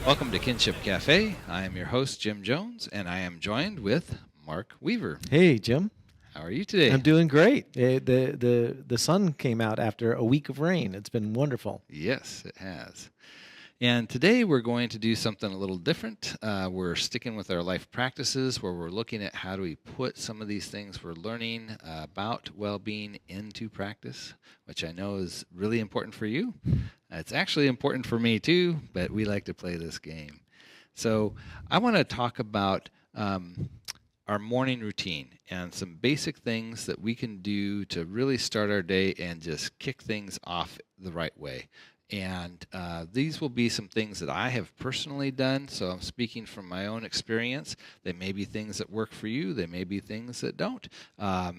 Welcome to Kinship Cafe. I am your host, Jim Jones, and I am joined with Mark Weaver. Hey, Jim. How are you today? I'm doing great. The sun came out after a week of rain. It's been wonderful. Yes, it has. And today we're going to do something a little different. We're sticking with our life practices where we're looking at how do we put some of these things we're learning about well-being into practice, which I know is really important for you. It's actually important for me too, but we like to play this game. So I want to talk about our morning routine and some basic things that we can do to really start our day and just kick things off the right way. And these will be some things that I have personally done, so I'm speaking from my own experience. They may be things that work for you. They may be things that don't.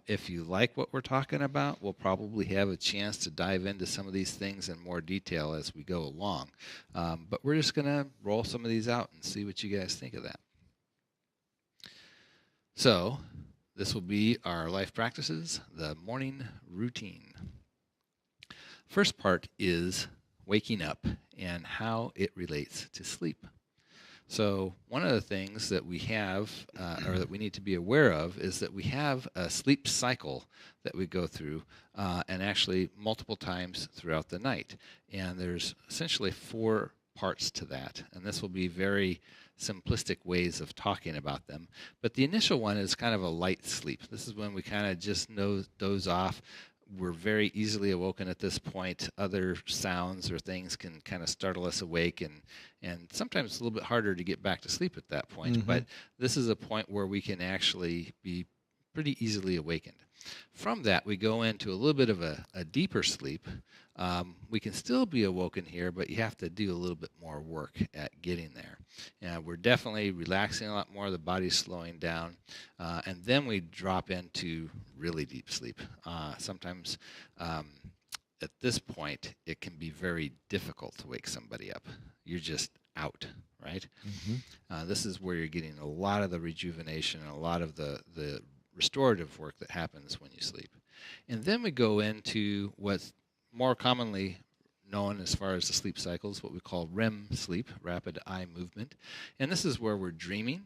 If you like what we're talking about, we'll probably have a chance to dive into some of these things in more detail as we go along. But we're just going to roll some of these out and see what you guys think of that. So this will be our life practices, the morning routine. First part is waking up and how it relates to sleep. So one of the things that we have, or that we need to be aware of, is that we have a sleep cycle that we go through, and actually multiple times throughout the night. And there's essentially 4 parts to that, and this will be very simplistic ways of talking about them. But the initial one is kind of a light sleep. This is when we kind of just doze off. We're very easily awoken at this point. Other sounds or things can kind of startle us awake, and sometimes it's a little bit harder to get back to sleep at that point. Mm-hmm. But this is a point where we can actually be pretty easily awakened. From that, we go into a little bit of a deeper sleep. We can still be awoken here, but you have to do a little bit more work at getting there. And we're definitely relaxing a lot more. The body's slowing down. And then we drop into really deep sleep. Sometimes at this point, it can be very difficult to wake somebody up. You're just out, right? Mm-hmm. This is where you're getting a lot of the rejuvenation and a lot of the restorative work that happens when you sleep. And then we go into what's more commonly known as far as the sleep cycles, what we call REM sleep, rapid eye movement. And this is where we're dreaming.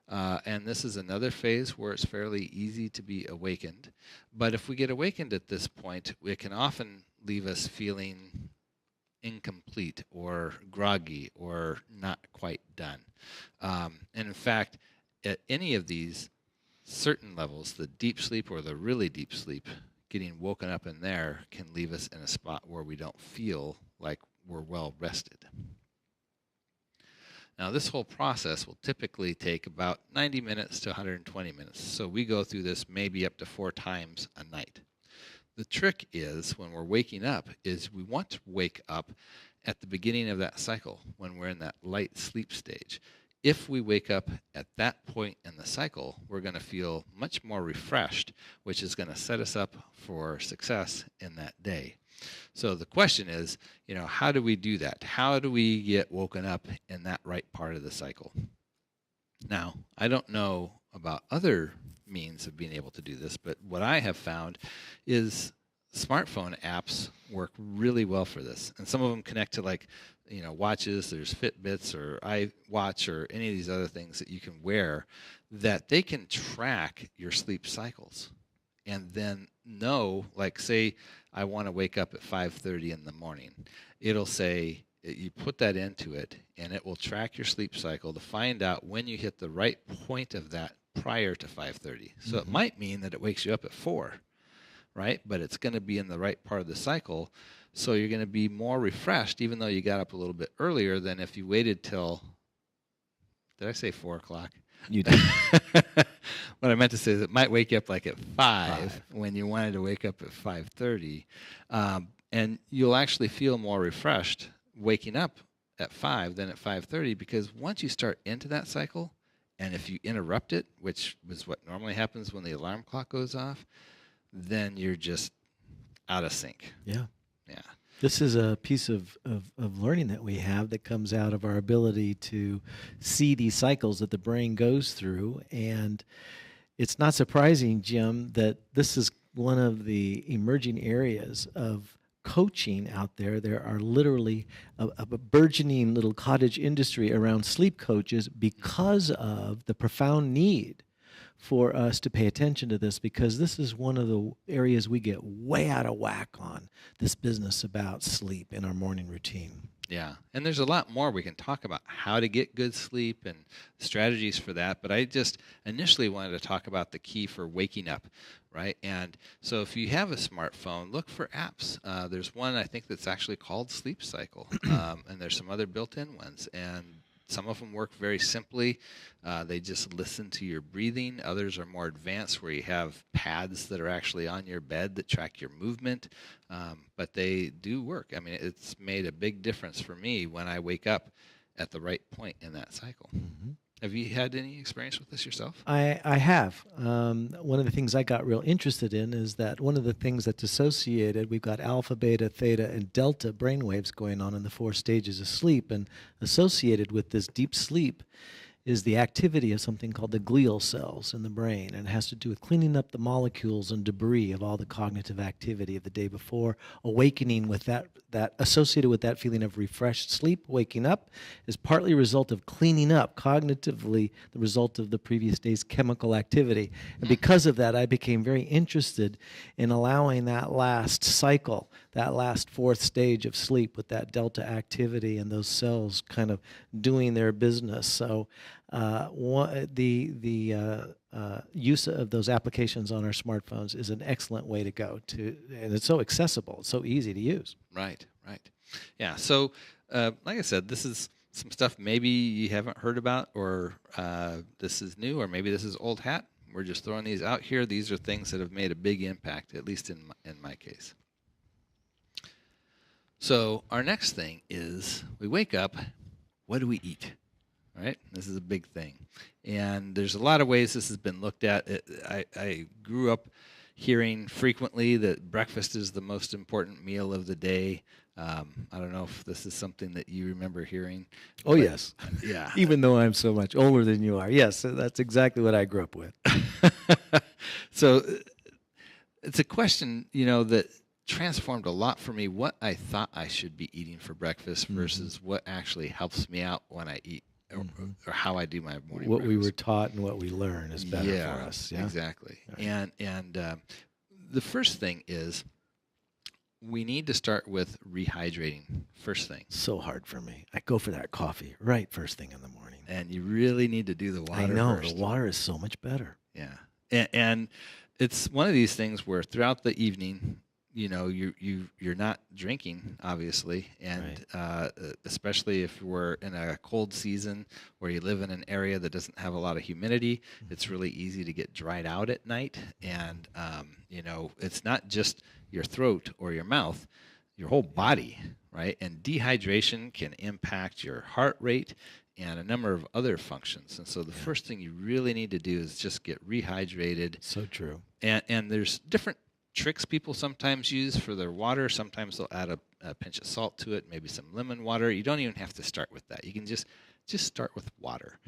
And this is another phase where it's fairly easy to be awakened. But if we get awakened at this point, it can often leave us feeling incomplete or groggy or not quite done. And in fact, at any of these certain levels, the deep sleep or the really deep sleep, getting woken up in there can leave us in a spot where we don't feel like we're well rested. Now, this whole process will typically take about 90 minutes to 120 minutes. So we go through this maybe up to 4 times a night. The trick is when we're waking up is we want to wake up at the beginning of that cycle when we're in that light sleep stage. If we wake up at that point in the cycle, we're going to feel much more refreshed, which is going to set us up for success in that day. So the question is, how do we do that? How do we get woken up in that right part of the cycle? Now, I don't know about other means of being able to do this, but what I have found is smartphone apps work really well for this. And some of them connect to watches. There's Fitbits or iWatch or any of these other things that you can wear that they can track your sleep cycles and then know, like say I want to wake up at 5:30 in the morning. It'll say, you put that into it and it will track your sleep cycle to find out when you hit the right point of that prior to 5:30. So it might mean that it wakes you up at 4, right? But it's going to be in the right part of the cycle. So you're going to be more refreshed, even though you got up a little bit earlier than if you waited till, did I say 4 o'clock? You did. What I meant to say is it might wake you up like at 5 when you wanted to wake up at 5:30. And you'll actually feel more refreshed waking up at 5 than at 5:30, because once you start into that cycle, and if you interrupt it, which was what normally happens when the alarm clock goes off, then you're just out of sync. Yeah. Yeah. This is a piece of learning that we have that comes out of our ability to see these cycles that the brain goes through. And it's not surprising, Jim, that this is one of the emerging areas of coaching out there. There are literally a burgeoning little cottage industry around sleep coaches because of the profound need for us to pay attention to this, because this is one of the areas we get way out of whack on, this business about sleep in our morning routine. Yeah, and there's a lot more we can talk about how to get good sleep and strategies for that, but I just initially wanted to talk about the key for waking up, right? And so if you have a smartphone, look for apps. There's one I think that's actually called Sleep Cycle, and there's some other built-in ones, and some of them work very simply. They just listen to your breathing. Others are more advanced where you have pads that are actually on your bed that track your movement. But they do work. I mean, it's made a big difference for me when I wake up at the right point in that cycle. Mm-hmm. Have you had any experience with this yourself? I have. One of the things I got real interested in is that one of the things that's associated, we've got alpha, beta, theta, and delta brainwaves going on in the 4 stages of sleep, and associated with this deep sleep is the activity of something called the glial cells in the brain, and it has to do with cleaning up the molecules and debris of all the cognitive activity of the day before. Awakening with that associated with that feeling of refreshed sleep, waking up, is partly a result of cleaning up cognitively, the result of the previous day's chemical activity. And because of that, I became very interested in allowing that last cycle, that last 4th stage of sleep with that delta activity and those cells kind of doing their business. So the use of those applications on our smartphones is an excellent way to go to, and it's so accessible, it's so easy to use. Right. Yeah, so like I said, this is some stuff maybe you haven't heard about, or this is new, or maybe this is old hat. We're just throwing these out here. These are things that have made a big impact, at least in my case. So our next thing is we wake up, what do we eat? Right? This is a big thing. And there's a lot of ways this has been looked at. I grew up hearing frequently that breakfast is the most important meal of the day. I don't know if this is something that you remember hearing. Oh, yes. Yeah. Even though I'm so much older than you are. Yes, that's exactly what I grew up with. So it's a question, that transformed a lot for me, what I thought I should be eating for breakfast versus what actually helps me out when I eat. Or how I do my morning what breakfast. We were taught and what we learn is better for us. Yeah, exactly. Right. And the first thing is we need to start with rehydrating first thing. So hard for me. I go for that coffee right first thing in the morning. And you really need to do the water I know, first. the water is so much better. Yeah. And it's one of these things where throughout the evening, you're not drinking, obviously, and right. Especially if we're in a cold season where you live in an area that doesn't have a lot of humidity, it's really easy to get dried out at night. And it's not just your throat or your mouth, your whole body, right? And dehydration can impact your heart rate and a number of other functions. And so the first thing you really need to do is just get rehydrated. So true. And there's different tricks people sometimes use for their water. Sometimes they'll add a pinch of salt to it, maybe some lemon water. You don't even have to start with that. You can just start with water.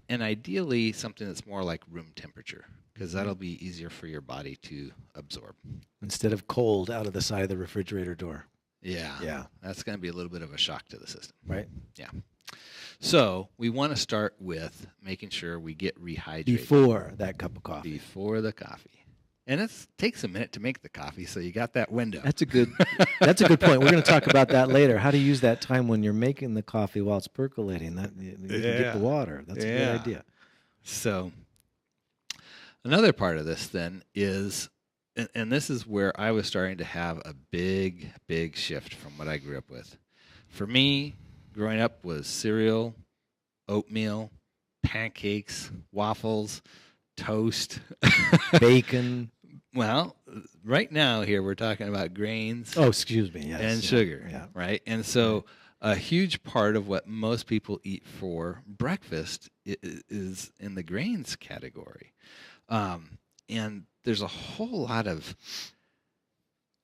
And ideally something that's more like room temperature, because that'll be easier for your body to absorb. Instead of cold out of the side of the refrigerator door. Yeah. That's going to be a little bit of a shock to the system. Right. Yeah. So we want to start with making sure we get rehydrated. Before that cup of coffee. Before the coffee. And it takes a minute to make the coffee, so you got that window. That's a good point. We're going to talk about that later. How to use that time when you're making the coffee while it's percolating. That you can get the water. That's a good idea. So another part of this then is, and this is where I was starting to have a big, big shift from what I grew up with. For me, growing up was cereal, oatmeal, pancakes, waffles, toast, bacon. Well, right now here we're talking about grains. Oh, excuse me. Yes, and sugar, yeah. right? And so a huge part of what most people eat for breakfast is in the grains category. And there's a whole lot of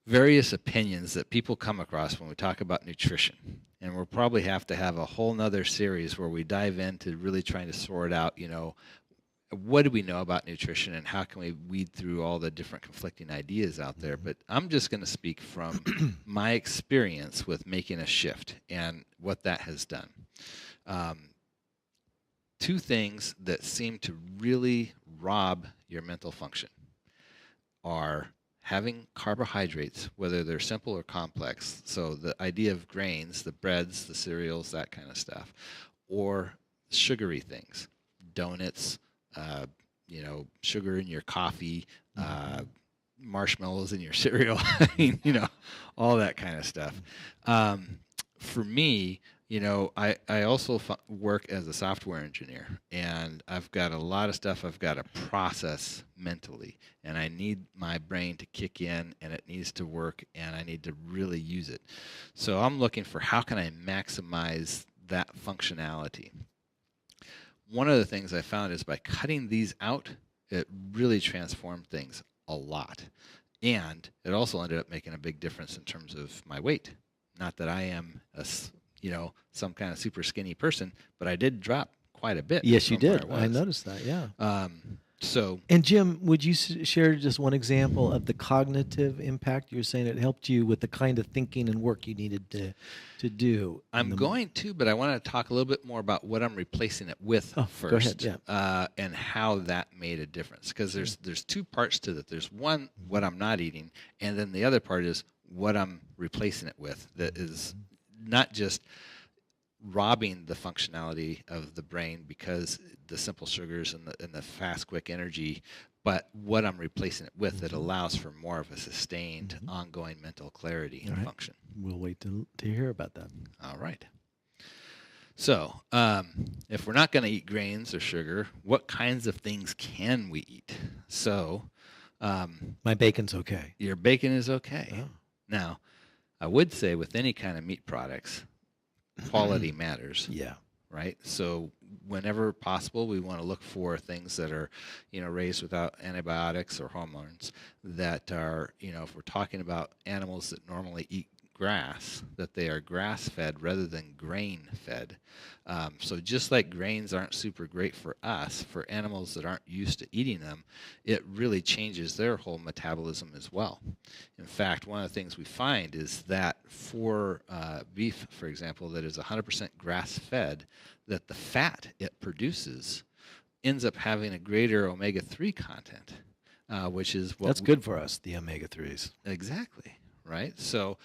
various opinions that people come across when we talk about nutrition. And we'll probably have to have a whole nother series where we dive into really trying to sort out, what do we know about nutrition and how can we weed through all the different conflicting ideas out there? But I'm just going to speak from my experience with making a shift and what that has done. Two things that seem to really rob your mental function are having carbohydrates, whether they're simple or complex. So the idea of grains, the breads, the cereals, that kind of stuff, or sugary things, donuts, sugar in your coffee, marshmallows in your cereal, I mean, all that kind of stuff. For me, I also work as a software engineer, and I've got a lot of stuff I've got to process mentally, and I need my brain to kick in, and it needs to work, and I need to really use it. So I'm looking for how can I maximize that functionality. One of the things I found is by cutting these out, it really transformed things a lot. And it also ended up making a big difference in terms of my weight. Not that I am some kind of super skinny person, but I did drop quite a bit. Yes, you did. I noticed that, yeah. So, and Jim, would you share just one example of the cognitive impact? You're saying it helped you with the kind of thinking and work you needed to do. I'm going to, but I want to talk a little bit more about what I'm replacing it with first, go ahead, yeah. And how that made a difference. Because there's two parts to that. There's one, what I'm not eating, and then the other part is what I'm replacing it with. That is not just robbing the functionality of the brain because the simple sugars and the fast, quick energy, but what I'm replacing it with that allows for more of a sustained, ongoing mental clarity and function. We'll wait to hear about that. All right. So, if we're not going to eat grains or sugar, what kinds of things can we eat? So, my bacon's okay. Your bacon is okay. Oh. Now, I would say with any kind of meat products, quality matters. Yeah. Right? So whenever possible, we want to look for things that are, raised without antibiotics or hormones that are, if we're talking about animals that normally eat grass, that they are grass-fed rather than grain-fed. So just like grains aren't super great for us, for animals that aren't used to eating them, it really changes their whole metabolism as well. In fact, one of the things we find is that for beef, for example, that is 100% grass-fed, that the fat it produces ends up having a greater omega-3 content, which is what... That's good for us, the omega-3s. Exactly. Right? So,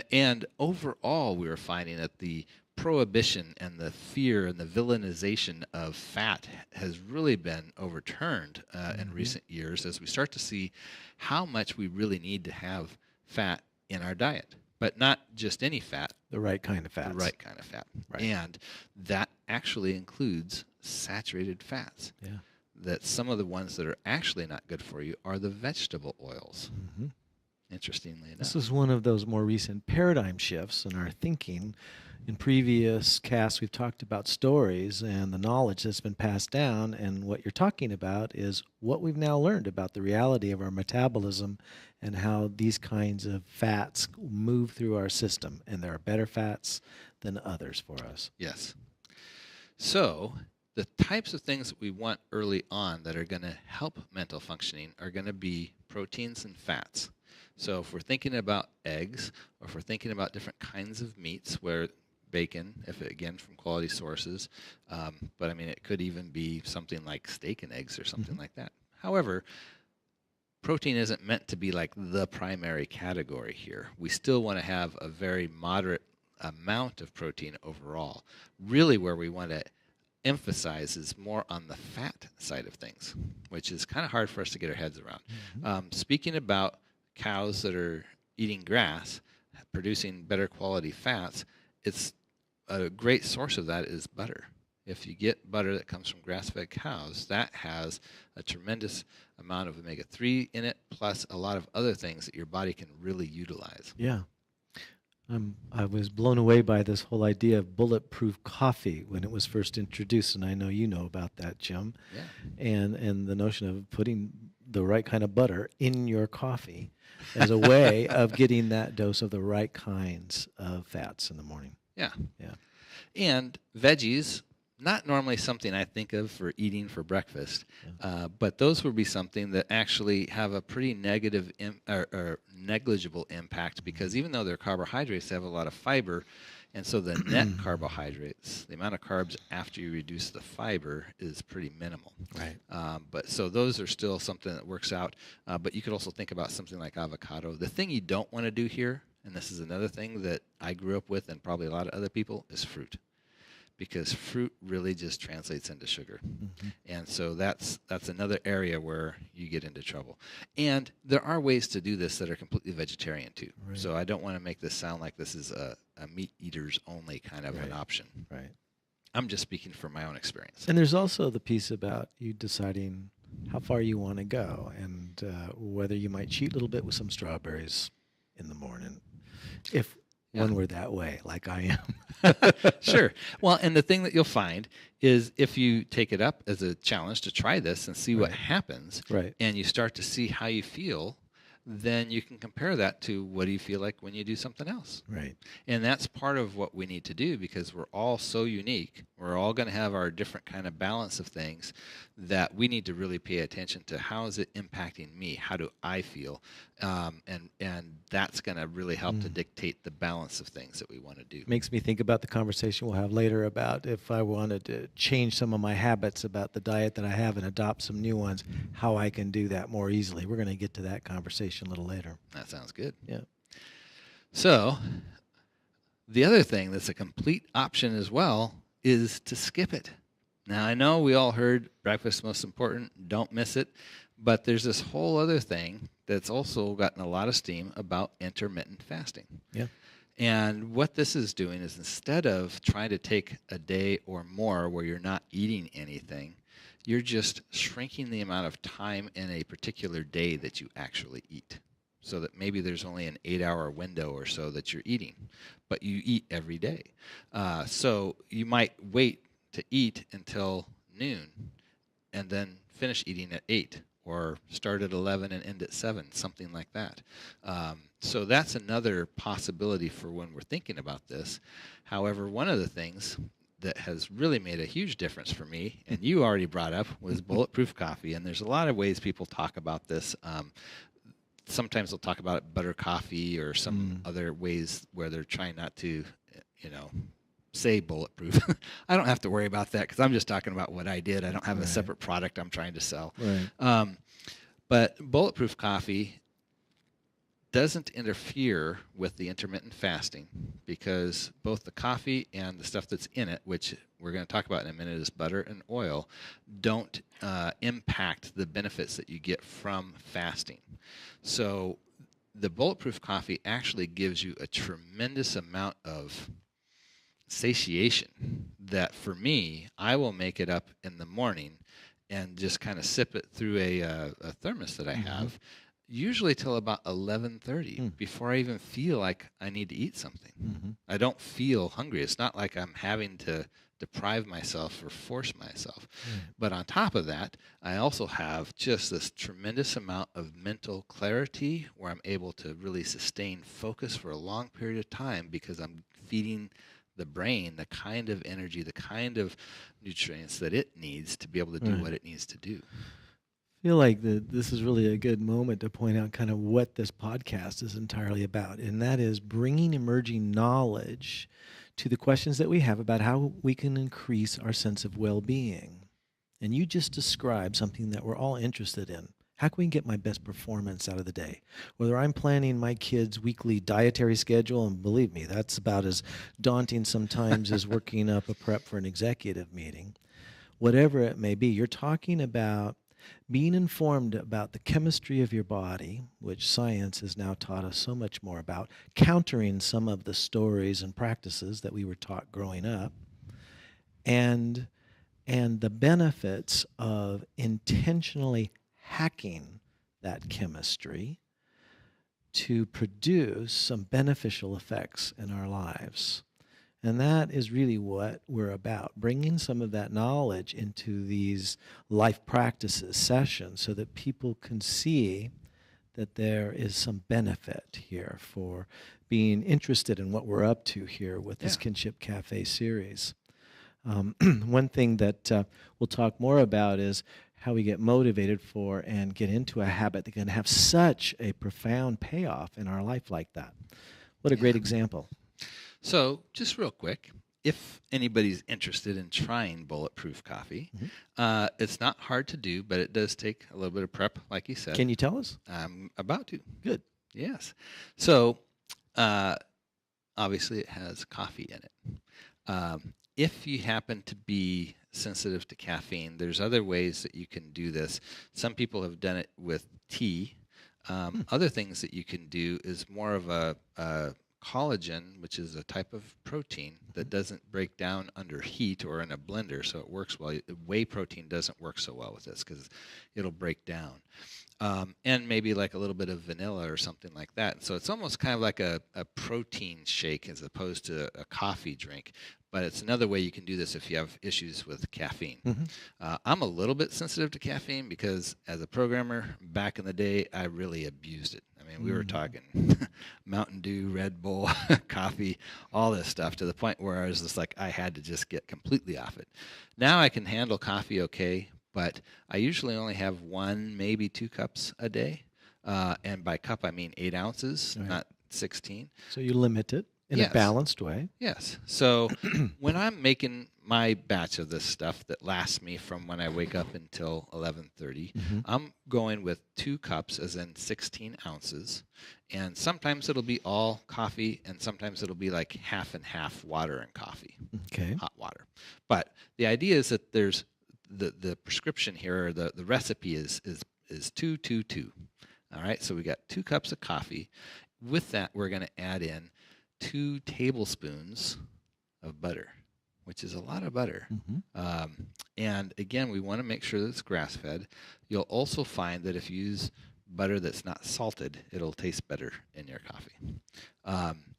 and overall, we were finding that the prohibition and the fear and the villainization of fat has really been overturned in recent years as we start to see how much we really need to have fat in our diet. But not just any fat. The right kind of fat. The right kind of fat. Right. And that actually includes saturated fats. Yeah. That some of the ones that are actually not good for you are the vegetable oils. Mm-hmm. Interestingly enough. This is one of those more recent paradigm shifts in our thinking. In previous casts, we've talked about stories and the knowledge that's been passed down, and what you're talking about is what we've now learned about the reality of our metabolism and how these kinds of fats move through our system, and there are better fats than others for us. Yes. So the types of things that we want early on that are going to help mental functioning are going to be proteins and fats. So if we're thinking about eggs, or if we're thinking about different kinds of meats, where bacon, again from quality sources, but I mean it could even be something like steak and eggs or something like that. However, protein isn't meant to be like the primary category here. We still want to have a very moderate amount of protein overall. Really where we want to emphasize is more on the fat side of things, which is kind of hard for us to get our heads around. Speaking about cows that are eating grass, producing better quality fats, it's a great source of that is butter. If you get butter that comes from grass-fed cows, that has a tremendous amount of omega-3 in it, plus a lot of other things that your body can really utilize. Yeah. I was blown away by this whole idea of bulletproof coffee when it was first introduced, and I know you know about that, Jim. Yeah. And the notion of putting the right kind of butter in your coffee as a way of getting that dose of the right kinds of fats in the morning. Yeah. Yeah. And veggies, not normally something I think of for eating for breakfast, but those would be something that actually have a pretty negative or negligible impact, because even though they're carbohydrates, they have a lot of fiber, and so the net carbohydrates, the amount of carbs after you reduce the fiber, is pretty minimal. Right. But so those are still something that works out. But you could also think about something like avocado. The thing you don't want to do here, and this is another thing that I grew up with and probably a lot of other people, is fruit. Because fruit really just translates into sugar. And so that's another area where you get into trouble. And there are ways to do this that are completely vegetarian too. Right. So I don't want to make this sound like this is a meat eaters only kind of an option. Right. I'm just speaking from my own experience. And there's also the piece about you deciding how far you want to go, and whether you might cheat a little bit with some strawberries in the morning, if one were that way, like I am. Sure. Well, and the thing that you'll find is if you take it up as a challenge to try this and see what happens, and you start to see how you feel, then you can compare that to what do you feel like when you do something else. Right. And that's part of what we need to do, because we're all so unique. We're all going to have our different kind of balance of things, that we need to really pay attention to how is it impacting me? How do I feel? And that's going to really help to dictate the balance of things that we want to do. Makes me think about the conversation we'll have later about if I wanted to change some of my habits about the diet that I have and adopt some new ones, how I can do that more easily. We're going to get to that conversation a little later. That sounds good. Yeah. So the other thing that's a complete option as well is to skip it. Now, I know we all heard breakfast most important, don't miss it, but there's this whole other thing that's also gotten a lot of steam about intermittent fasting. Yeah. And what this is doing is, instead of trying to take a day or more where you're not eating anything, you're just shrinking the amount of time in a particular day that you actually eat. So that maybe there's only an 8-hour window or so that you're eating, but you eat every day. So you might wait to eat until noon and then finish eating at 8, or start at 11 and end at 7, something like that. So that's another possibility for when we're thinking about this. However, one of the things that has really made a huge difference for me, and you already brought up, was bulletproof coffee. And there's a lot of ways people talk about this. Sometimes they'll talk about it, butter coffee, or some other ways where they're trying not to, say bulletproof. I don't have to worry about that, because I'm just talking about what I did. I don't have a separate product I'm trying to sell. Right. But bulletproof coffee doesn't interfere with the intermittent fasting, because both the coffee and the stuff that's in it, which we're going to talk about in a minute is butter and oil, don't impact the benefits that you get from fasting. So the bulletproof coffee actually gives you a tremendous amount of satiation that, for me, I will make it up in the morning and just kind of sip it through a thermos that I have, usually till about 11:30 before I even feel like I need to eat something. I don't feel hungry. It's not like I'm having to deprive myself or force myself. But on top of that, I also have just this tremendous amount of mental clarity, where I'm able to really sustain focus for a long period of time, because I'm feeding the brain the kind of energy, the kind of nutrients that it needs to be able to do what it needs to do. I feel like this is really a good moment to point out kind of what this podcast is entirely about, and that is bringing emerging knowledge to the questions that we have about how we can increase our sense of well-being. And you just described something that we're all interested in. How can we get my best performance out of the day? Whether I'm planning my kids' weekly dietary schedule, and believe me, that's about as daunting sometimes as working up a prep for an executive meeting. Whatever it may be, you're talking about being informed about the chemistry of your body, which science has now taught us so much more about, countering some of the stories and practices that we were taught growing up, and the benefits of intentionally hacking that chemistry to produce some beneficial effects in our lives. And that is really what we're about, bringing some of that knowledge into these life practices sessions so that people can see that there is some benefit here for being interested in what we're up to here with this Kinship Cafe series. One thing that we'll talk more about is how we get motivated for and get into a habit that can have such a profound payoff in our life like that. What a great Yeah. example. So, just real quick, if anybody's interested in trying bulletproof coffee, it's not hard to do, but it does take a little bit of prep, like you said. Can you tell us? I'm about to. Good. Yes. So, obviously, it has coffee in it. If you happen to be sensitive to caffeine, there's other ways that you can do this. Some people have done it with tea. Other things that you can do is more of a collagen, which is a type of protein that doesn't break down under heat or in a blender, so it works well. Whey protein doesn't work so well with this because it'll break down. And maybe like a little bit of vanilla or something like that. So it's almost kind of like a protein shake as opposed to a coffee drink. But it's another way you can do this if you have issues with caffeine. I'm a little bit sensitive to caffeine because as a programmer back in the day, I really abused it. I mean, we were talking Mountain Dew, Red Bull, coffee, all this stuff to the point where I was just like, I had to just get completely off it. Now I can handle coffee okay, but I usually only have 1, maybe 2 cups a day. And by cup, I mean 8 ounces, not 16. So you limit it in a balanced way. Yes. So when I'm making my batch of this stuff that lasts me from when I wake up until 11:30, I'm going with 2 cups, as in 16 ounces. And sometimes it'll be all coffee, and sometimes it'll be like half and half water and coffee, hot water. But the idea is that there's the prescription here, or the recipe is 2, 2, 2. All right. So we got 2 cups of coffee. With that, we're going to add in 2 tablespoons of butter, which is a lot of butter. And again, we want to make sure that it's grass-fed. You'll also find that if you use butter that's not salted, it'll taste better in your coffee.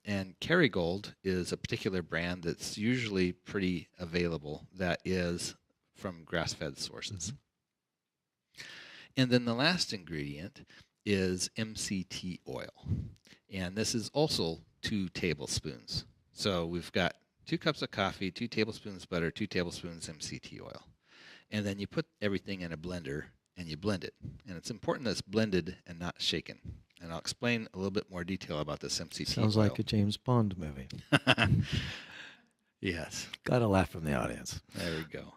And Kerrygold is a particular brand that's usually pretty available that is from grass-fed sources. And then the last ingredient is MCT oil. And this is also 2 tablespoons. So we've got 2 cups of coffee, 2 tablespoons butter, 2 tablespoons MCT oil. And then you put everything in a blender and you blend it. And it's important that it's blended and not shaken. And I'll explain a little bit more detail about this MCT oil. Sounds like a James Bond movie. Yes. Got a laugh from the audience. There we go.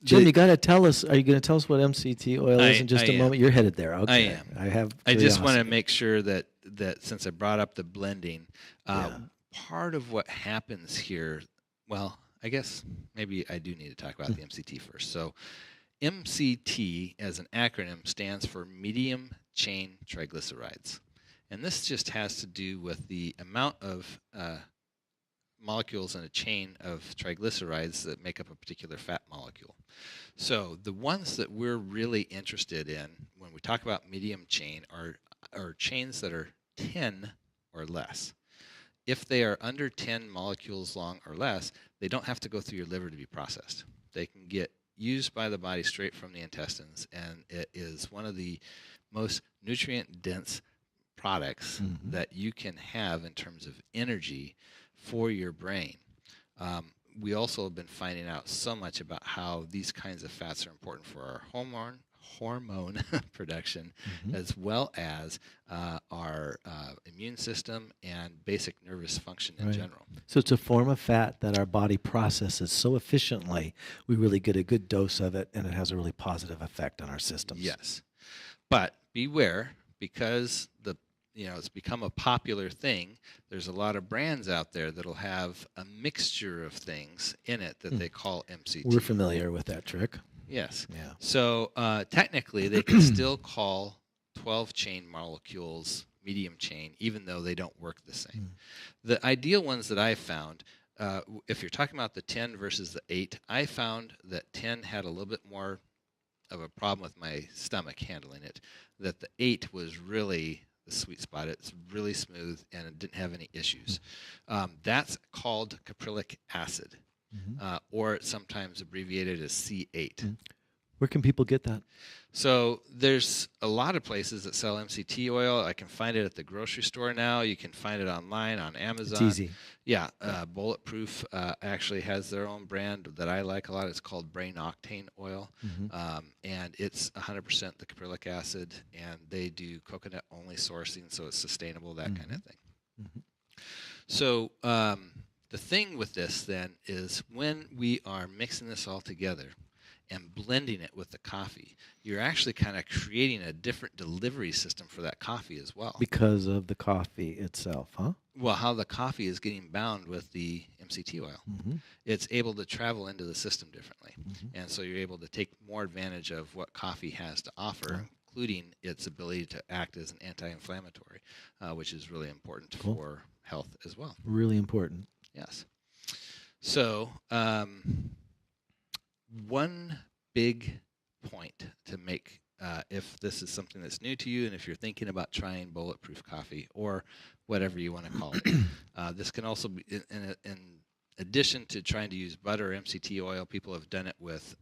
Jim, you got to tell us. Are you going to tell us what MCT oil is in just a moment? You're headed there. Okay. I am. I have. I just want to make sure that since I brought up the blending, part of what happens here. Well, I guess maybe I do need to talk about the MCT first. So, MCT as an acronym stands for medium chain triglycerides, and this just has to do with the amount of molecules in a chain of triglycerides that make up a particular fat molecule. So the ones that we're really interested in when we talk about medium chain are chains that are 10 or less. If they are under 10 molecules long or less, they don't have to go through your liver to be processed. They can get used by the body straight from the intestines, and it is one of the most nutrient-dense products that you can have in terms of energy for your brain. We also have been finding out so much about how these kinds of fats are important for our hormone production, as well as our immune system and basic nervous function in general. So it's a form of fat that our body processes so efficiently, we really get a good dose of it, and it has a really positive effect on our systems. Yes. But beware, because it's become a popular thing. There's a lot of brands out there that'll have a mixture of things in it that they call MCT. We're familiar with that trick. Yes. Yeah. So technically, they can still call 12-chain molecules medium chain, even though they don't work the same. The ideal ones that I found, if you're talking about the 10 versus the 8, I found that 10 had a little bit more of a problem with my stomach handling it, that the 8 was really the sweet spot. It's really smooth and it didn't have any issues. That's called caprylic acid, or it's sometimes abbreviated as C8. Where can people get that? So there's a lot of places that sell MCT oil. I can find it at the grocery store now. You can find it online on Amazon. It's easy. Yeah, Bulletproof actually has their own brand that I like a lot. It's called Brain Octane Oil, and it's 100% the caprylic acid, and they do coconut-only sourcing, so it's sustainable, that kind of thing. So the thing with this then is when we are mixing this all together and blending it with the coffee, you're actually kind of creating a different delivery system for that coffee as well. Because of the coffee itself, huh? Well, how the coffee is getting bound with the MCT oil. It's able to travel into the system differently. And so you're able to take more advantage of what coffee has to offer, including its ability to act as an anti-inflammatory, which is really important for health as well. Really important. Yes. So one big point to make, if this is something that's new to you and if you're thinking about trying Bulletproof coffee or whatever you want to call it, this can also be, in addition to trying to use butter or MCT oil, people have done it with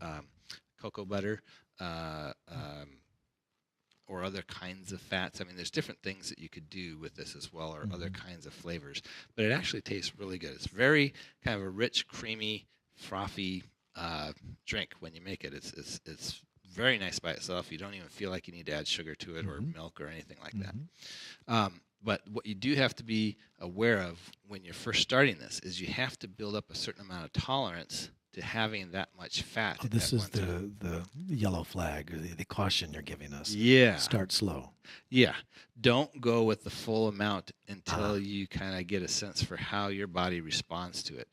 cocoa butter or other kinds of fats. I mean, there's different things that you could do with this as well, or other kinds of flavors. But it actually tastes really good. It's very kind of a rich, creamy, frothy drink when you make it. It's very nice by itself. You don't even feel like you need to add sugar to it or milk or anything like that. But what you do have to be aware of when you're first starting this is you have to build up a certain amount of tolerance to having that much fat. Oh, this is the yellow flag, or the caution you're giving us. Yeah. Start slow. Yeah. Don't go with the full amount until you kind of get a sense for how your body responds to it.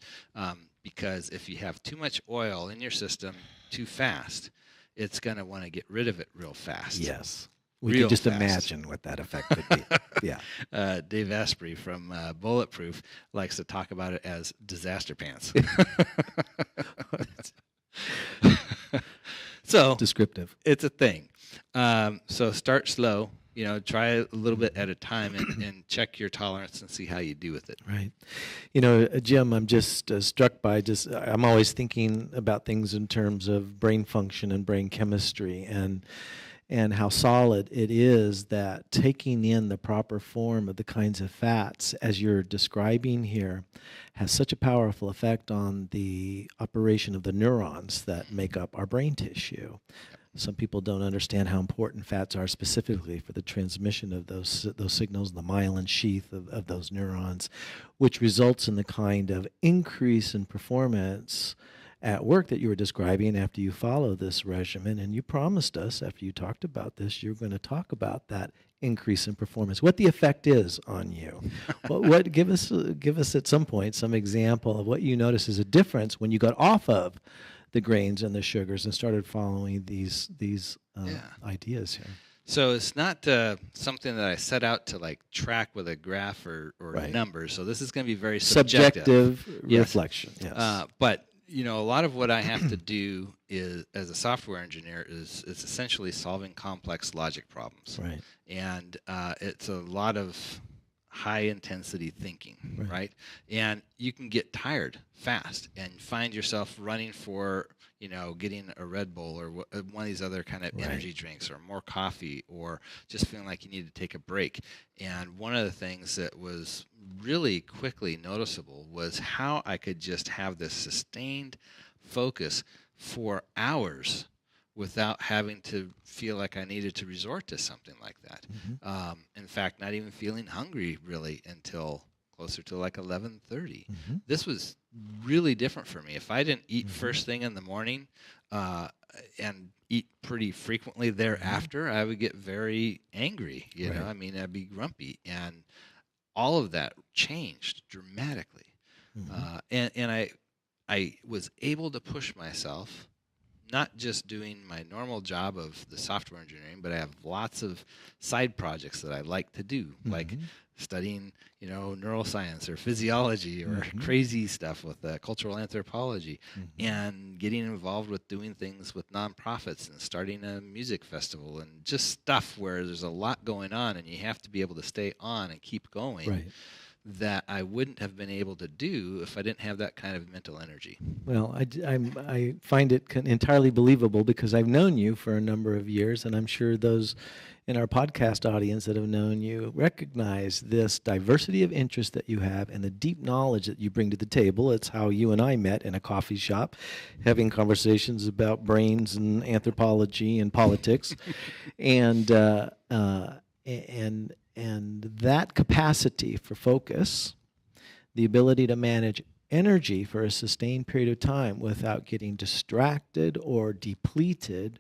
Because if you have too much oil in your system too fast, it's going to want to get rid of it real fast. Yes. We can just imagine what that effect could be. Yeah. Dave Asprey from Bulletproof likes to talk about it as disaster pants. So descriptive. It's a thing. So start slow. You know, try a little bit at a time and check your tolerance and see how you do with it. Right. You know, Jim, I'm just struck by I'm always thinking about things in terms of brain function and brain chemistry and how solid it is that taking in the proper form of the kinds of fats, as you're describing here, has such a powerful effect on the operation of the neurons that make up our brain tissue. Some people don't understand how important fats are specifically for the transmission of those signals, the myelin sheath of those neurons, which results in the kind of increase in performance at work that you were describing after you follow this regimen. And you promised us, after you talked about this, you're going to talk about that increase in performance, what the effect is on you. what give us at some point some example of what you notice is a difference when you got off of the grains and the sugars and started following these ideas here. So it's not something that I set out to like track with a graph or numbers. So this is going to be very subjective reflection. Yes. But you know, a lot of what I have to do is, as a software engineer, is essentially solving complex logic problems. Right. And it's a lot of high-intensity thinking, right? And you can get tired fast and find yourself running for, you know, getting a Red Bull or one of these other kind of energy drinks or more coffee or just feeling like you need to take a break. And one of the things that was really quickly noticeable was how I could just have this sustained focus for hours without having to feel like I needed to resort to something like that. In fact, not even feeling hungry really until closer to like 11:30. This was really different for me. If I didn't eat first thing in the morning and eat pretty frequently thereafter, I would get very angry. You know, I mean, I'd be grumpy, and all of that changed dramatically. And I was able to push myself, not just doing my normal job of the software engineering, but I have lots of side projects that I like to do, like studying, you know, neuroscience or physiology or crazy stuff with cultural anthropology, and getting involved with doing things with nonprofits and starting a music festival and just stuff where there's a lot going on and you have to be able to stay on and keep going. that I wouldn't have been able to do if I didn't have that kind of mental energy. Well, I find it entirely believable because I've known you for a number of years, and I'm sure those in our podcast audience that have known you recognize this diversity of interest that you have and the deep knowledge that you bring to the table. It's how you and I met in a coffee shop, having conversations about brains and anthropology and politics, and that capacity for focus, the ability to manage energy for a sustained period of time without getting distracted or depleted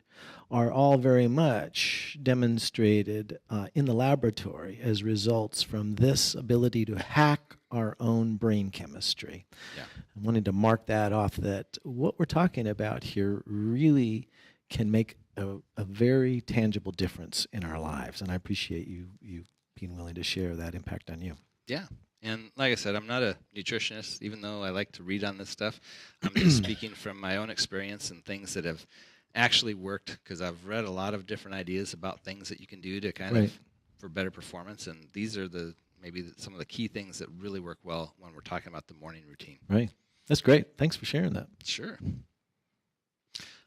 are all very much demonstrated in the laboratory as results from this ability to hack our own brain chemistry. Yeah. I wanted to mark that off, that what we're talking about here really can make a very tangible difference in our lives, and I appreciate you being willing to share that impact on you. Yeah. And like I said, I'm not a nutritionist, even though I like to read on this stuff. I'm just speaking from my own experience and things that have actually worked, because I've read a lot of different ideas about things that you can do to kind Right. of for better performance. And these are some of the key things that really work well when we're talking about the morning routine. Right. That's great. Thanks for sharing that. Sure.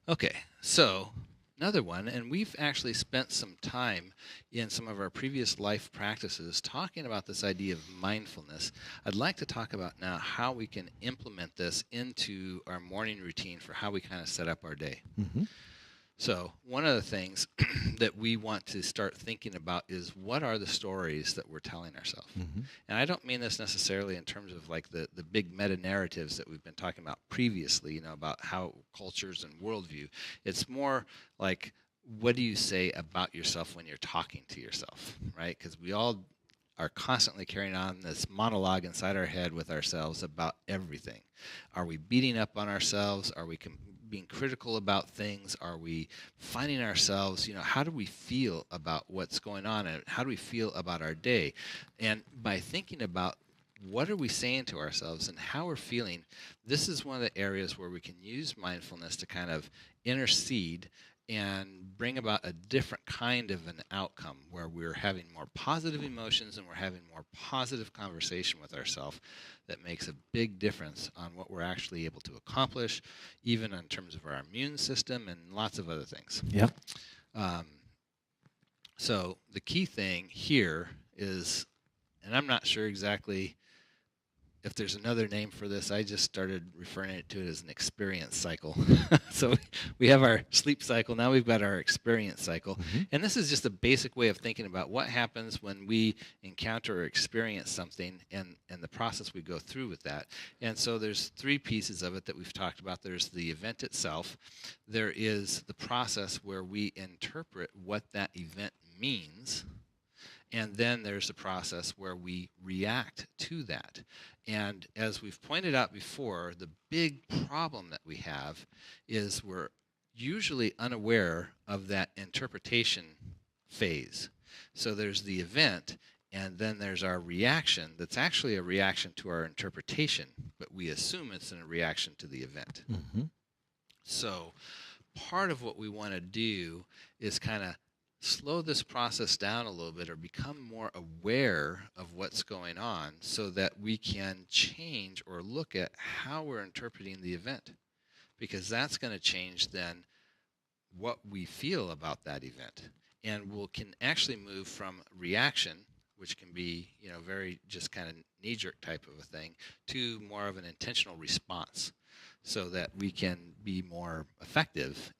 Okay, so another one, and we've actually spent some time in some of our previous life practices talking about this idea of mindfulness. I'd like to talk about now how we can implement this into our morning routine for how we kind of set up our day. Mm-hmm. So one of the things that we want to start thinking about is, what are the stories that we're telling ourselves? Mm-hmm. And I don't mean this necessarily in terms of like the big meta-narratives that we've been talking about previously, about how cultures and worldview. It's more like, what do you say about yourself when you're talking to yourself, right? Because we all are constantly carrying on this monologue inside our head with ourselves about everything. Are we beating up on ourselves? Are we being critical about things? Are we finding ourselves, how do we feel about what's going on, and how do we feel about our day? And by thinking about what are we saying to ourselves and how we're feeling, this is one of the areas where we can use mindfulness to kind of intercede and bring about a different kind of an outcome, where we're having more positive emotions and we're having more positive conversation with ourselves that makes a big difference on what we're actually able to accomplish, even in terms of our immune system and lots of other things. Yeah. So the key thing here is, and I'm not sure exactly if there's another name for this, I just started referring to it as an experience cycle. So we have our sleep cycle, now we've got our experience cycle. Mm-hmm. And this is just a basic way of thinking about what happens when we encounter or experience something, and the process we go through with that. And so there's three pieces of it that we've talked about. There's the event itself. There is the process where we interpret what that event means. And then there's the process where we react to that. And as we've pointed out before, the big problem that we have is we're usually unaware of that interpretation phase. So there's the event, and then there's our reaction that's actually a reaction to our interpretation, but we assume it's a reaction to the event. Mm-hmm. So part of what we want to do is kind of slow this process down a little bit, or become more aware of what's going on, so that we can change or look at how we're interpreting the event, because that's going to change then what we feel about that event. And we can actually move from reaction, which can be very just kind of knee-jerk type of a thing, to more of an intentional response, so that we can be more effective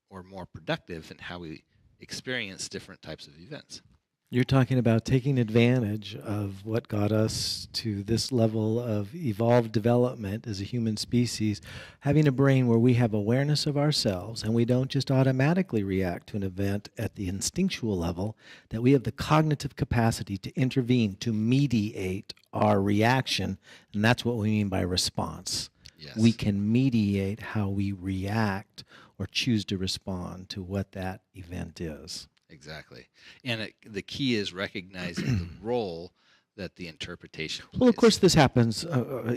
or more productive in how we experience different types of events. You're talking about taking advantage of what got us to this level of evolved development as a human species, having a brain where we have awareness of ourselves and we don't just automatically react to an event at the instinctual level, that we have the cognitive capacity to intervene, to mediate our reaction, and that's what we mean by response. Yes. We can mediate how we react or choose to respond to what that event is. Exactly. And the key is recognizing the role that the interpretation Well, of plays. course, this happens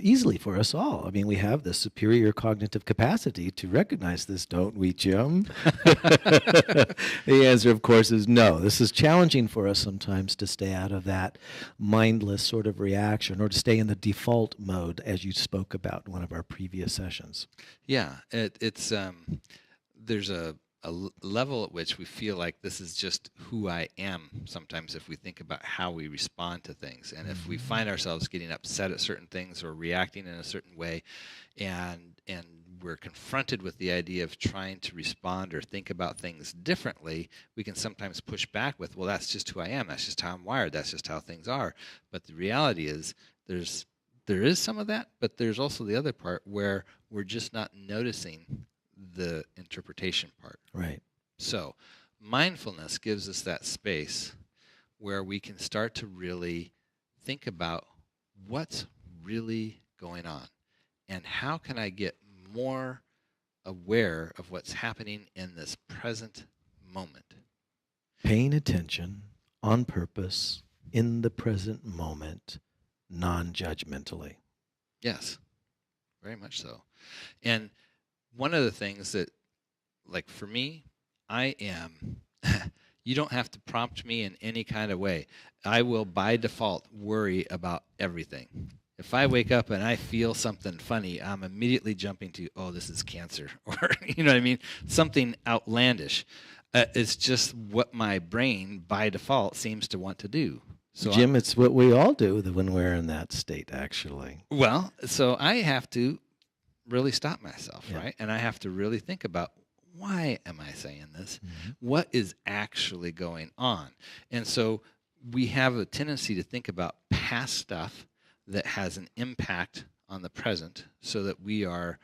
easily for us all. I mean, we have the superior cognitive capacity to recognize this, don't we, Jim? The answer, of course, is no. This is challenging for us sometimes to stay out of that mindless sort of reaction or to stay in the default mode, as you spoke about in one of our previous sessions. Yeah, it's there's a level at which we feel like this is just who I am sometimes if we think about how we respond to things. And if we find ourselves getting upset at certain things or reacting in a certain way, and we're confronted with the idea of trying to respond or think about things differently, we can sometimes push back with, well, that's just who I am. That's just how I'm wired. That's just how things are. But the reality is there is some of that, but there's also the other part where we're just not noticing the interpretation part. Right. So mindfulness gives us that space where we can start to really think about what's really going on and how can I get more aware of what's happening in this present moment. Paying attention on purpose in the present moment, non-judgmentally. Yes, very much so. And one of the things that, like for me, I am, you don't have to prompt me in any kind of way. I will by default worry about everything. If I wake up and I feel something funny, I'm immediately jumping to, oh, this is cancer, or, you know what I mean? Something outlandish. It's just what my brain by default seems to want to do. So Jim, it's what we all do when we're in that state, actually. well, so I have to really stop myself, Yeah. right? And I have to really think about, why am I saying this? Mhm. What is actually going on? And so we have a tendency to think about past stuff that has an impact on the present, so that we are,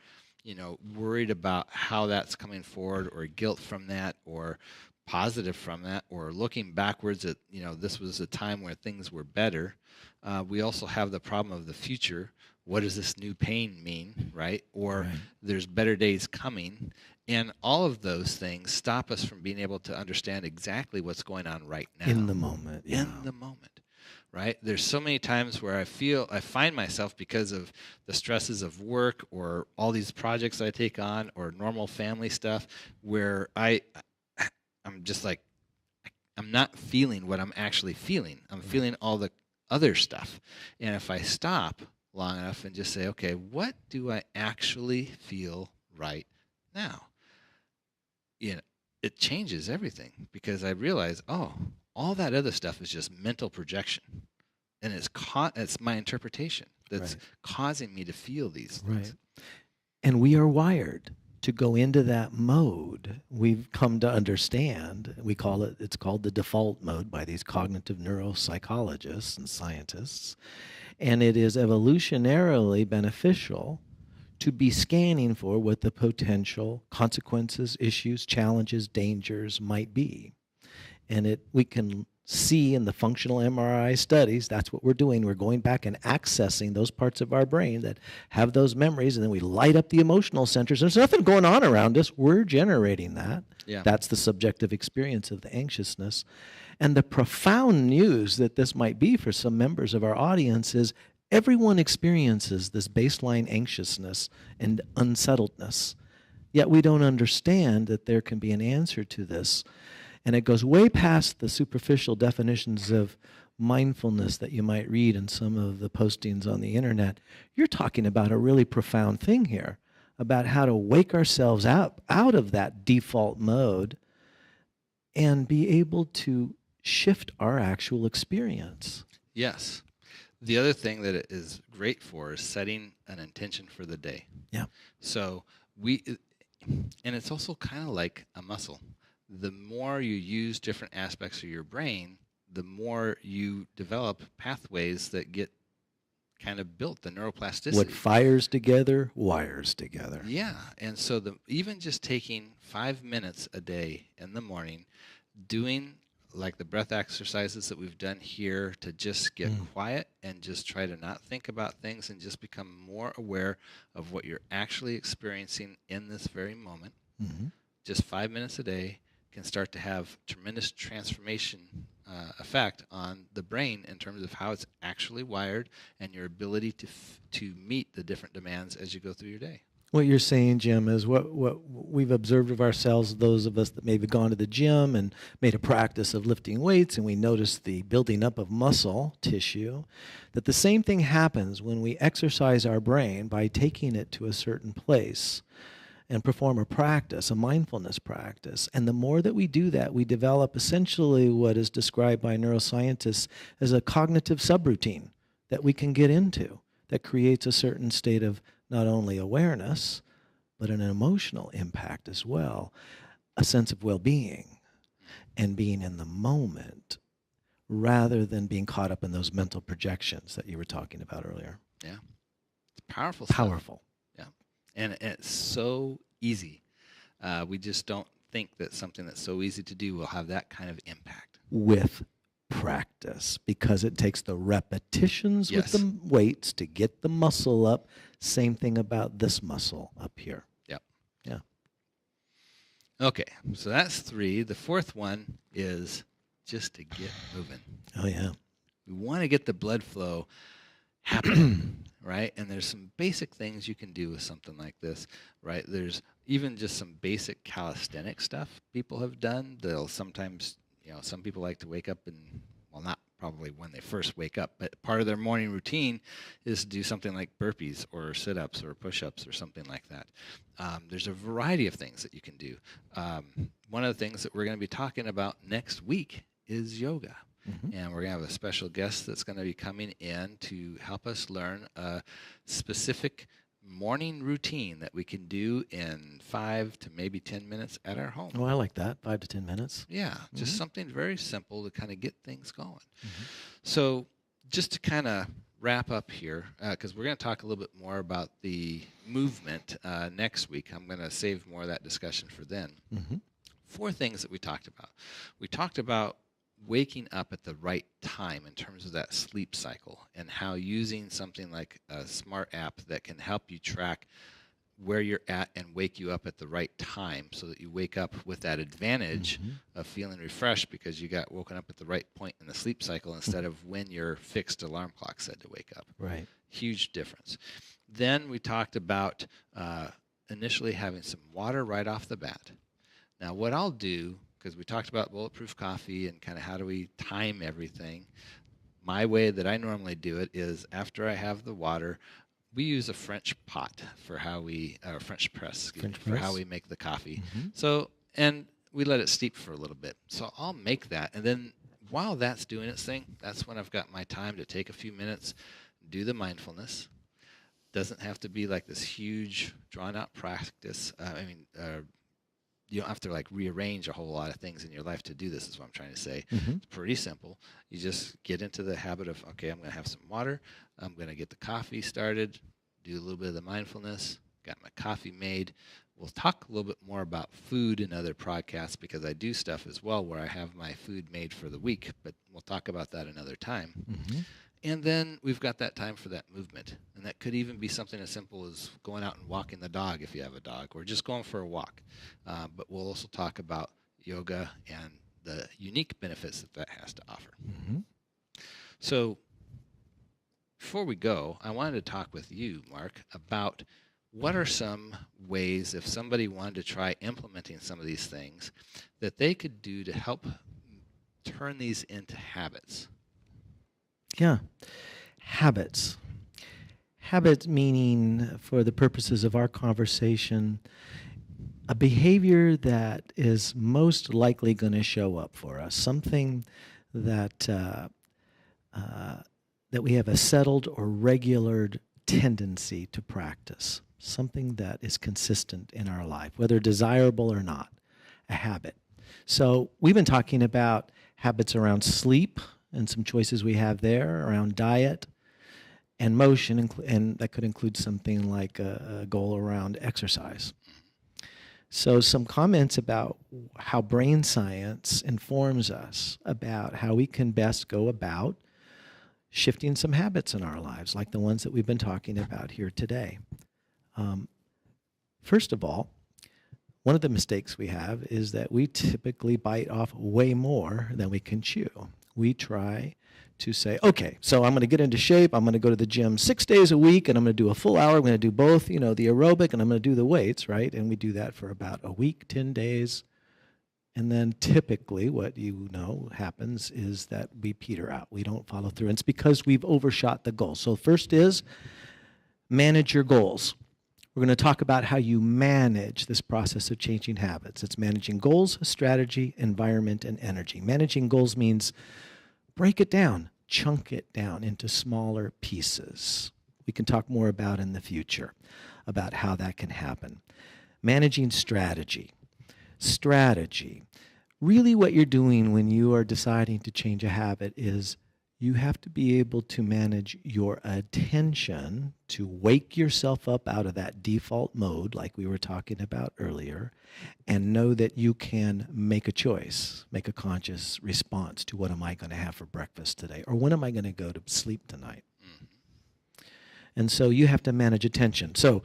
worried about how that's coming forward, or guilt from that, or positive from that, or looking backwards at, this was a time where things were better. We also have the problem of the future. What does this new pain mean, right? Or Right. there's better days coming. And all of those things stop us from being able to understand exactly what's going on right now. In the moment. Yeah. In the moment, right? There's so many times where I find myself, because of the stresses of work or all these projects I take on or normal family stuff, where I'm just like, I'm not feeling what I'm actually feeling. I'm feeling all the other stuff. And if I stop long enough and just say, okay, what do I actually feel right now? It changes everything, because I realize, oh, all that other stuff is just mental projection. And it's my interpretation that's Right. causing me to feel these things. Right. And we are wired to go into that mode. We've come to understand, it's called the default mode by these cognitive neuropsychologists and scientists. And it is evolutionarily beneficial to be scanning for what the potential consequences, issues, challenges, dangers might be. And we can see in the functional MRI studies, that's what we're doing. We're going back and accessing those parts of our brain that have those memories, and then we light up the emotional centers. There's nothing going on around us. We're generating that. Yeah. That's the subjective experience of the anxiousness. And the profound news that this might be for some members of our audience is everyone experiences this baseline anxiousness and unsettledness. Yet we don't understand that there can be an answer to this. And it goes way past the superficial definitions of mindfulness that you might read in some of the postings on the internet. You're talking about a really profound thing here, about how to wake ourselves out of that default mode and be able to shift our actual experience. Yes. The other thing that it is great for is setting an intention for the day. Yeah. So and it's also kind of like a muscle. The more you use different aspects of your brain, the more you develop pathways that get kind of built, the neuroplasticity. What fires together, wires together. Yeah. And so even just taking 5 minutes a day in the morning, doing like the breath exercises that we've done here, to just get quiet and just try to not think about things and just become more aware of what you're actually experiencing in this very moment. Mm-hmm. Just 5 minutes a day can start to have tremendous transformation effect on the brain in terms of how it's actually wired and your ability to meet the different demands as you go through your day. What you're saying, Jim, is what we've observed of ourselves, those of us that maybe gone to the gym and made a practice of lifting weights, and we notice the building up of muscle tissue, that the same thing happens when we exercise our brain by taking it to a certain place and perform a practice, a mindfulness practice. And the more that we do that, we develop essentially what is described by neuroscientists as a cognitive subroutine that we can get into that creates a certain state of not only awareness, but an emotional impact as well, a sense of well-being and being in the moment rather than being caught up in those mental projections that you were talking about earlier. Yeah. It's powerful stuff. Powerful. Yeah. And it's so easy. We just don't think that something that's so easy to do will have that kind of impact. With practice, because it takes the repetitions with the weights to get the muscle up. Same thing about this muscle up here. Yep. Yeah. Okay, so that's 3. The 4th one is just to get moving. Oh, yeah. We want to get the blood flow happening, right? And there's some basic things you can do with something like this, right? There's even just some basic calisthenic stuff people have done. They'll sometimes, some people like to wake up and, well, not probably when they first wake up, but part of their morning routine is to do something like burpees or sit-ups or push-ups or something like that. There's a variety of things that you can do. One of the things that we're going to be talking about next week is yoga. Mm-hmm. And we're going to have a special guest that's going to be coming in to help us learn a specific morning routine that we can do in 5 to maybe 10 minutes at our home. Oh, I like that, 5 to 10 minutes. Yeah, just something very simple to kind of get things going. Mm-hmm. So just to kind of wrap up here, because we're going to talk a little bit more about the movement next week. I'm going to save more of that discussion for then. Mm-hmm. 4 things that we talked about. We talked about waking up at the right time in terms of that sleep cycle and how using something like a smart app that can help you track where you're at and wake you up at the right time so that you wake up with that advantage of feeling refreshed because you got woken up at the right point in the sleep cycle instead of when your fixed alarm clock said to wake up. Right. Huge difference. Then we talked about initially having some water right off the bat. Now what I'll do, because we talked about bulletproof coffee and kind of how do we time everything. My way that I normally do it is after I have the water, we use a French pot for how we, or French press, for how we make the coffee. Mm-hmm. So, and we let it steep for a little bit. So I'll make that. And then while that's doing its thing, that's when I've got my time to take a few minutes, do the mindfulness. Doesn't have to be like this huge drawn out practice. You don't have to like rearrange a whole lot of things in your life to do this is what I'm trying to say. Mm-hmm. It's pretty simple. You just get into the habit of, okay, I'm going to have some water. I'm going to get the coffee started, do a little bit of the mindfulness, got my coffee made. We'll talk a little bit more about food in other podcasts because I do stuff as well where I have my food made for the week, but we'll talk about that another time. Mm-hmm. And then we've got that time for that movement. And that could even be something as simple as going out and walking the dog if you have a dog, or just going for a walk. But we'll also talk about yoga and the unique benefits that that has to offer. Mm-hmm. So before we go, I wanted to talk with you, Mark, about what are some ways, if somebody wanted to try implementing some of these things, that they could do to help turn these into habits. Yeah. Habits. Habit meaning, for the purposes of our conversation, a behavior that is most likely going to show up for us, something that that we have a settled or regular tendency to practice, something that is consistent in our life, whether desirable or not, a habit. So we've been talking about habits around sleep, and some choices we have there around diet and motion, and that could include something like a goal around exercise. So some comments about how brain science informs us about how we can best go about shifting some habits in our lives, like the ones that we've been talking about here today. First of all, one of the mistakes we have is that we typically bite off way more than we can chew. We try to say, okay, so I'm going to get into shape. I'm going to go to the gym 6 days a week, and I'm going to do a full hour. I'm going to do both, the aerobic, and I'm going to do the weights, right? And we do that for about a week, 10 days. And then typically what happens is that we peter out. We don't follow through. And it's because we've overshot the goal. So first is manage your goals. We're going to talk about how you manage this process of changing habits. It's managing goals, strategy, environment, and energy. Managing goals means break it down, chunk it down into smaller pieces. We can talk more about in the future about how that can happen. Managing strategy. Strategy. Really what you're doing when you are deciding to change a habit is you have to be able to manage your attention to wake yourself up out of that default mode like we were talking about earlier and know that you can make a choice, make a conscious response to what am I going to have for breakfast today or when am I going to go to sleep tonight. And so you have to manage attention. So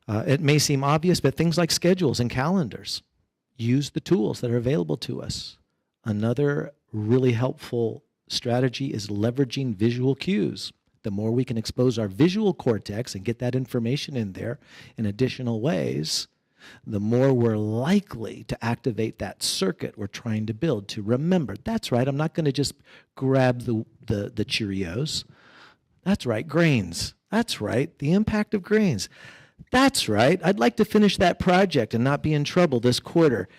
it may seem obvious, but things like schedules and calendars, use the tools that are available to us. Another really helpful strategy is leveraging visual cues. The more we can expose our visual cortex and get that information in there in additional ways, the more we're likely to activate that circuit we're trying to build to remember. That's right, I'm not going to just grab the Cheerios. That's right, grains. That's right, the impact of grains. That's right, I'd like to finish that project and not be in trouble this quarter.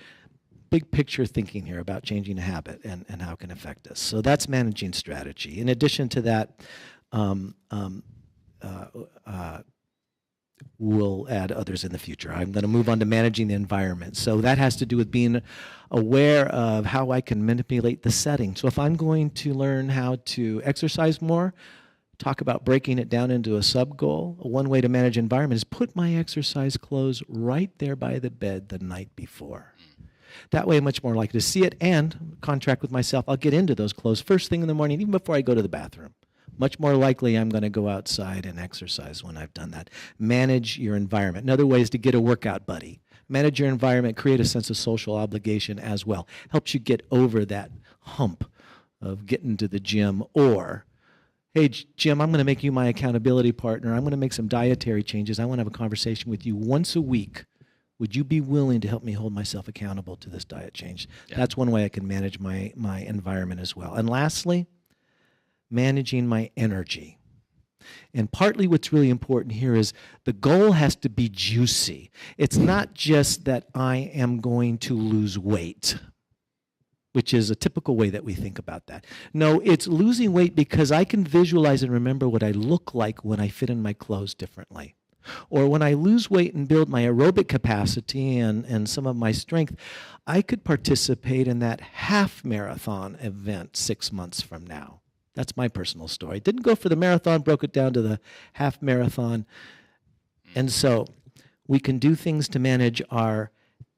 Big picture thinking here about changing a habit and how it can affect us. So that's managing strategy. In addition to that, we'll add others in the future. I'm going to move on to managing the environment. So that has to do with being aware of how I can manipulate the setting. So if I'm going to learn how to exercise more, talk about breaking it down into a sub-goal. One way to manage environment is put my exercise clothes right there by the bed the night before. That way I'm much more likely to see it and contract with myself. I'll get into those clothes first thing in the morning, even before I go to the bathroom. Much more likely I'm going to go outside and exercise when I've done that. Manage your environment. Another way is to get a workout buddy. Manage your environment, create a sense of social obligation as well. Helps you get over that hump of getting to the gym or, hey, Jim, I'm going to make you my accountability partner. I'm going to make some dietary changes. I want to have a conversation with you once a week. Would you be willing to help me hold myself accountable to this diet change? Yeah. That's one way I can manage my environment as well. And lastly, managing my energy. And partly what's really important here is the goal has to be juicy. It's not just that I am going to lose weight, which is a typical way that we think about that. No, it's losing weight because I can visualize and remember what I look like when I fit in my clothes differently. Or when I lose weight and build my aerobic capacity and some of my strength, I could participate in that half marathon event 6 months from now. That's my personal story. Didn't go for the marathon, broke it down to the half marathon. And so we can do things to manage our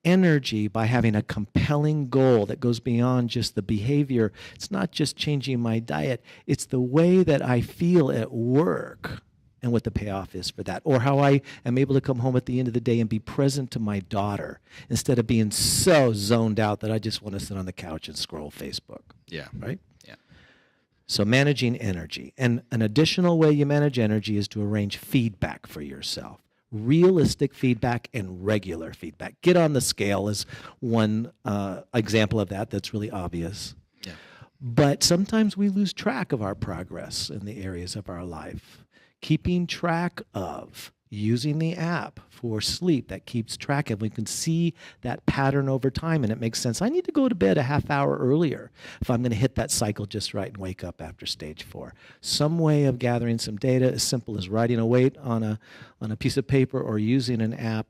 energy by having a compelling goal that goes beyond just the behavior. It's not just changing my diet. It's the way that I feel at work and what the payoff is for that, or how I am able to come home at the end of the day and be present to my daughter instead of being so zoned out that I just want to sit on the couch and scroll Facebook. Yeah. Right? Yeah. So managing energy. And an additional way you manage energy is to arrange feedback for yourself. Realistic feedback and regular feedback. Get on the scale is one example of that that's really obvious. Yeah. But sometimes we lose track of our progress in the areas of our life. Keeping track of, using the app for sleep that keeps track of, we can see that pattern over time and it makes sense. I need to go to bed a half hour earlier if I'm going to hit that cycle just right and wake up after stage 4. Some way of gathering some data as simple as writing a weight on a piece of paper or using an app.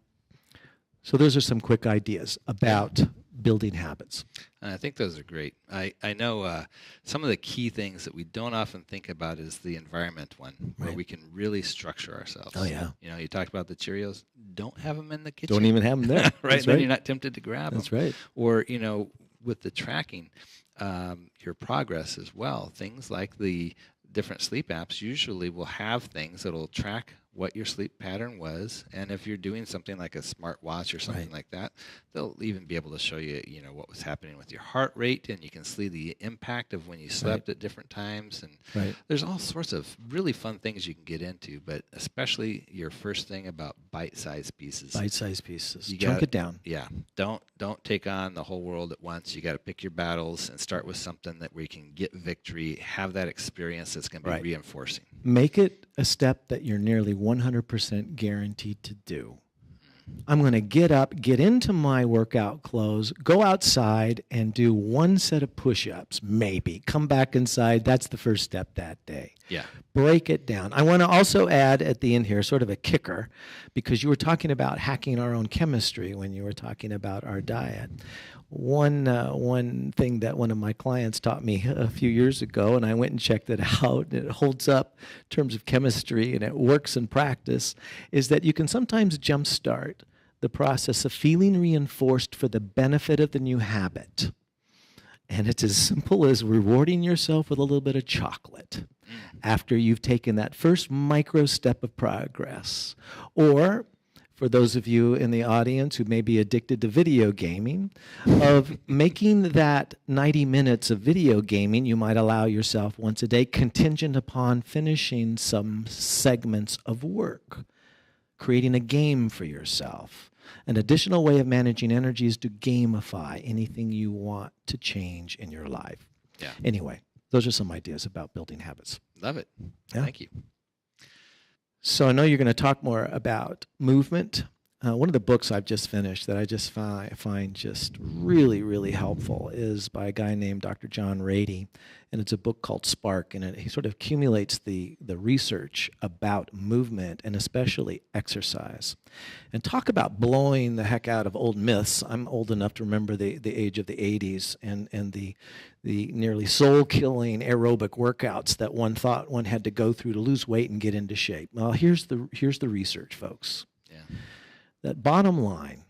So those are some quick ideas about building habits. And I think those are great. I know some of the key things that we don't often think about is the environment one, where we can really structure ourselves. Oh, yeah. You know, you talked about the Cheerios. Don't have them in the kitchen. Don't even have them there. Right? Then you're not tempted to grab them. That's right. Or, you know, with the tracking, your progress as well. Things like the different sleep apps usually will have things that will track what your sleep pattern was, and if you're doing something like a smart watch or something Right. like that, they'll even be able to show you, what was happening with your heart rate, and you can see the impact of when you slept at different times. And Right. there's all sorts of really fun things you can get into, but especially your first thing about bite-sized pieces. Bite-sized pieces. You Chunk got it down. Yeah, don't take on the whole world at once. You got to pick your battles and start with something that where you can get victory, have that experience that's going to be Right. reinforcing. Make it a step that you're nearly 100% guaranteed to do. I'm going to get up, get into my workout clothes, go outside and do one set of push-ups, maybe. Come back inside. That's the first step that day. Yeah. Break it down. I want to also add at the end here sort of a kicker, because you were talking about hacking our own chemistry when you were talking about our diet. One thing that one of my clients taught me a few years ago, and I went and checked it out, and it holds up in terms of chemistry and it works in practice, is that you can sometimes jumpstart the process of feeling reinforced for the benefit of the new habit. And it's as simple as rewarding yourself with a little bit of chocolate after you've taken that first micro step of progress. Or, for those of you in the audience who may be addicted to video gaming, of making that 90 minutes of video gaming you might allow yourself once a day contingent upon finishing some segments of work. Creating a game for yourself. An additional way of managing energy is to gamify anything you want to change in your life. Yeah. Anyway, those are some ideas about building habits. Love it. Yeah. Thank you. So I know you're going to talk more about movement. One of the books I've just finished that I just find just really, really helpful is by a guy named Dr. John Rady, and it's a book called Spark, and he sort of accumulates the research about movement and especially exercise. And talk about blowing the heck out of old myths. I'm old enough to remember the age of the 80s and the nearly soul-killing aerobic workouts that one thought one had to go through to lose weight and get into shape. Well, here's the research, folks. Yeah. That bottom line,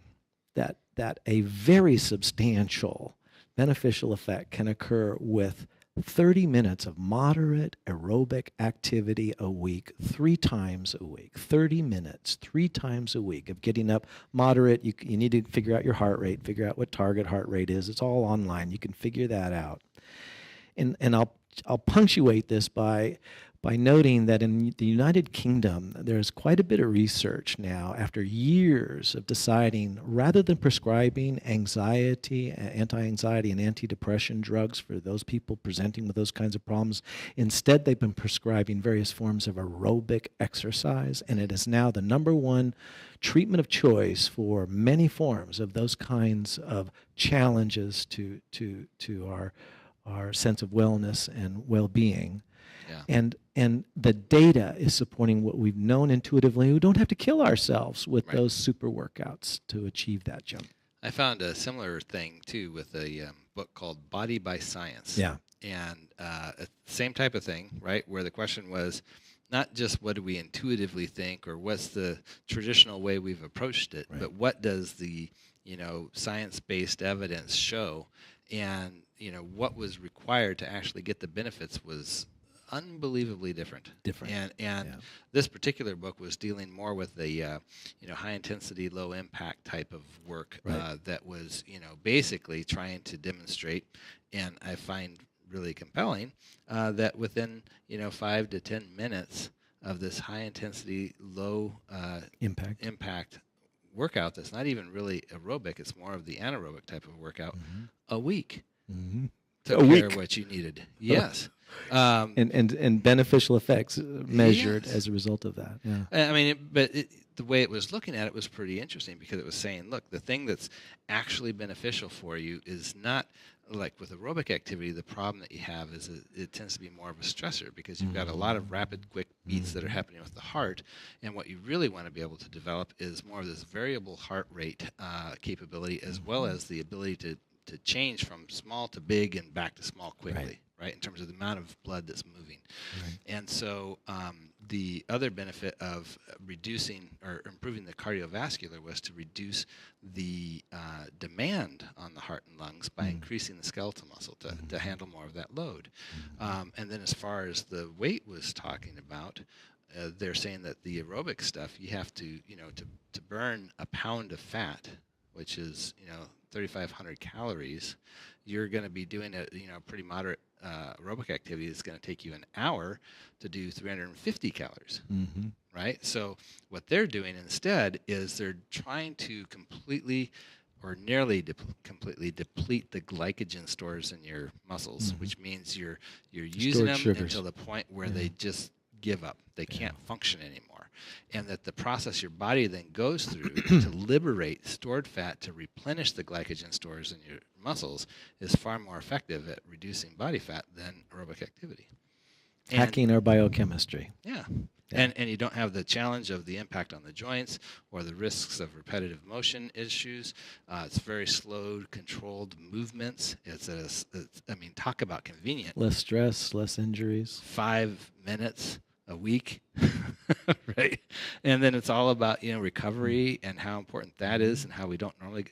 that a very substantial beneficial effect can occur with 30 minutes of moderate aerobic activity a week, 3 times a week. 30 minutes, 3 times a week of getting up. Moderate, you need to figure out your heart rate, figure out what target heart rate is. It's all online. You can figure that out. And I'll punctuate this by noting that in the United Kingdom, there's quite a bit of research now after years of deciding, rather than prescribing anxiety, anti-anxiety and antidepressant drugs for those people presenting with those kinds of problems, instead they've been prescribing various forms of aerobic exercise, and it is now the #1 treatment of choice for many forms of those kinds of challenges to our sense of wellness and well-being. Yeah. And the data is supporting what we've known intuitively. We don't have to kill ourselves with those super workouts to achieve that jump. I found a similar thing, too, with a book called Body by Science. Yeah. And same type of thing, right, where the question was not just what do we intuitively think or what's the traditional way we've approached it, but what does the, science-based evidence show? And, what was required to actually get the benefits was unbelievably different. And this particular book was dealing more with the high intensity, low impact type of work that was basically trying to demonstrate, and I find really compelling that within 5 to 10 minutes of this high intensity, low impact workout that's not even really aerobic, it's more of the anaerobic type of workout, a week took care of what you needed. Yes. And beneficial effects measured as a result of that. Yeah. I mean, the way it was looking at it was pretty interesting, because it was saying, look, the thing that's actually beneficial for you is not like with aerobic activity. The problem that you have is it tends to be more of a stressor, because you've got a lot of rapid, quick beats that are happening with the heart, and what you really want to be able to develop is more of this variable heart rate capability, as well as the ability to change from small to big and back to small quickly. Right, in terms of the amount of blood that's moving. And so the other benefit of reducing or improving the cardiovascular was to reduce the demand on the heart and lungs by increasing the skeletal muscle to handle more of that load. And then as far as the weight was talking about, they're saying that the aerobic stuff, you have to, to burn a pound of fat, which is, 3,500 calories, you're going to be doing a, pretty moderate aerobic activity. It's going to take you an hour to do 350 calories, Mm-hmm. right? So what they're doing instead is they're trying to completely or nearly completely deplete the glycogen stores in your muscles, Mm-hmm. which means you're using them sugars. until the point where Yeah. they just give up. They can't function anymore. And that the process your body then goes through to liberate stored fat to replenish the glycogen stores in your muscles is far more effective at reducing body fat than aerobic activity. And Hacking our biochemistry. yeah. Yeah. And you don't have the challenge of the impact on the joints or the risks of repetitive motion issues. It's very slow, controlled movements. Talk about convenient. Less stress, less injuries. 5 minutes a week, right? And then it's all about, recovery and how important that is and how we don't normally,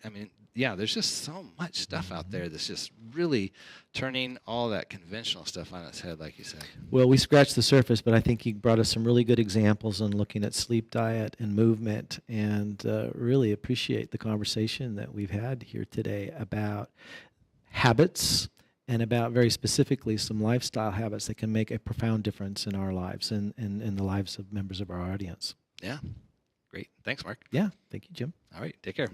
there's just so much stuff out there that's just really turning all that conventional stuff on its head, like you said. Well, we scratched the surface, but I think you brought us some really good examples on looking at sleep, diet, and movement, and really appreciate the conversation that we've had here today about habits and about very specifically some lifestyle habits that can make a profound difference in our lives and in the lives of members of our audience. Yeah. Great. Thanks, Mark. Yeah. Thank you, Jim. All right. Take care.